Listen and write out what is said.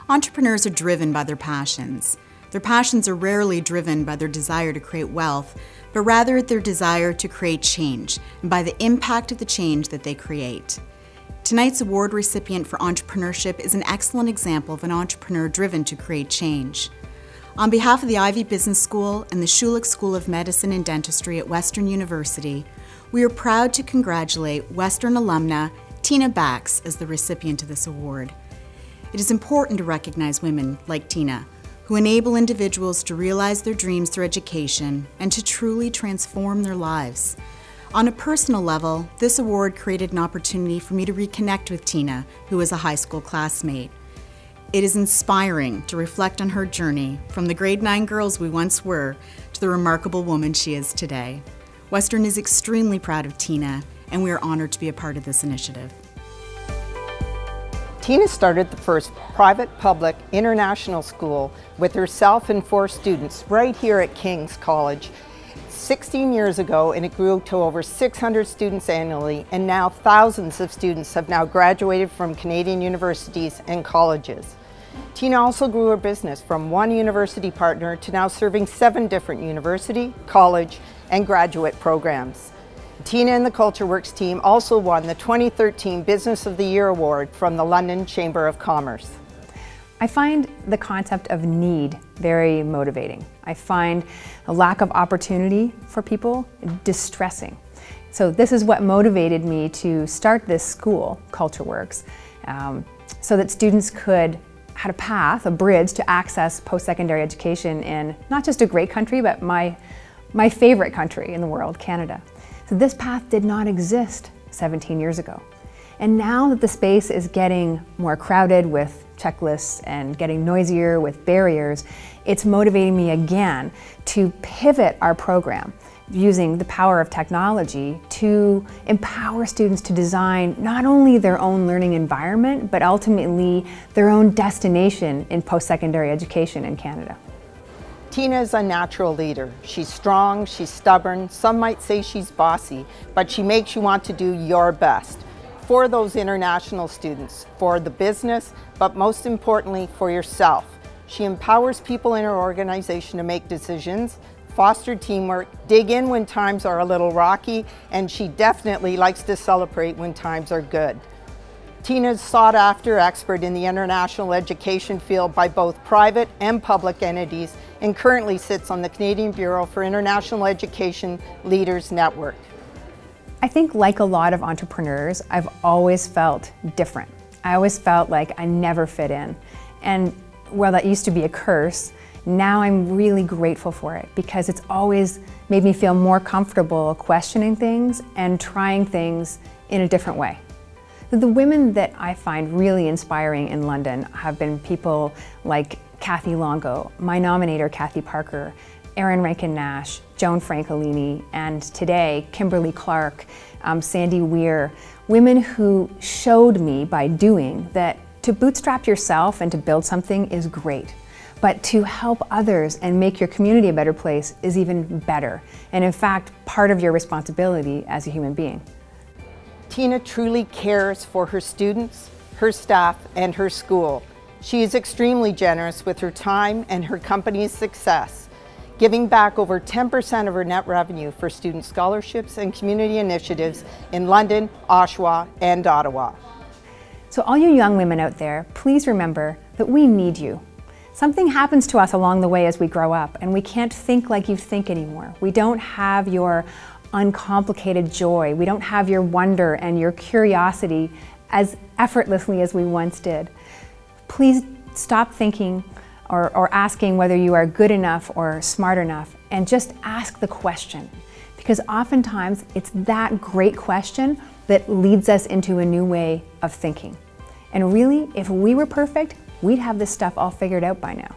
Entrepreneurs are driven by their passions. Their passions are rarely driven by their desire to create wealth, but rather their desire to create change and by the impact of the change that they create. Tonight's award recipient for entrepreneurship is an excellent example of an entrepreneur driven to create change. On behalf of the Ivy Business School and the Schulich School of Medicine and Dentistry at Western University, we are proud to congratulate Western alumna Tina Bax as the recipient of this award. It is important to recognize women like Tina, who enable individuals to realize their dreams through education and to truly transform their lives. On a personal level, this award created an opportunity for me to reconnect with Tina, who is a high school classmate. It is inspiring to reflect on her journey from the grade 9 girls we once were to the remarkable woman she is today. Western is extremely proud of Tina, and we are honored to be a part of this initiative. Tina started the first private-public international school with herself and 4 students right here at King's College 16 years ago, and it grew to over 600 students annually, and now thousands of students have now graduated from Canadian universities and colleges. Tina also grew her business from 1 university partner to now serving 7 different university, college, and graduate programs. Tina and the Culture Works team also won the 2013 Business of the Year Award from the London Chamber of Commerce. I find the concept of need very motivating. I find a lack of opportunity for people distressing. So this is what motivated me to start this school, Culture Works, so that students could have a path, a bridge to access post-secondary education in not just a great country, but my favorite country in the world, Canada. So this path did not exist 17 years ago. And now that the space is getting more crowded with checklists and getting noisier with barriers, it's motivating me again to pivot our program using the power of technology to empower students to design not only their own learning environment, but ultimately their own destination in post-secondary education in Canada. Tina is a natural leader. She's strong, she's stubborn, some might say she's bossy, but she makes you want to do your best for those international students, for the business, but most importantly for yourself. She empowers people in her organization to make decisions, foster teamwork, dig in when times are a little rocky, and she definitely likes to celebrate when times are good. Tina is sought after expert in the international education field by both private and public entities, and currently sits on the Canadian Bureau for International Education Leaders Network. I think like a lot of entrepreneurs, I've always felt different. I always felt like I never fit in. And while that used to be a curse, now I'm really grateful for it because it's always made me feel more comfortable questioning things and trying things in a different way. The women that I find really inspiring in London have been people like Kathy Longo, my nominator Kathy Parker, Erin Rankin-Nash, Joan Francolini, and today Kimberly Clark, Sandy Weir, women who showed me by doing that to bootstrap yourself and to build something is great, but to help others and make your community a better place is even better, and in fact part of your responsibility as a human being. Tina truly cares for her students, her staff, and her school. She is extremely generous with her time and her company's success, giving back over 10% of her net revenue for student scholarships and community initiatives in London, Oshawa, and Ottawa. So all you young women out there, please remember that we need you. Something happens to us along the way as we grow up, and we can't think like you think anymore. We don't have your uncomplicated joy. We don't have your wonder and your curiosity as effortlessly as we once did. Please stop thinking or asking whether you are good enough or smart enough, and just ask the question. Because oftentimes it's that great question that leads us into a new way of thinking. And really, if we were perfect, we'd have this stuff all figured out by now.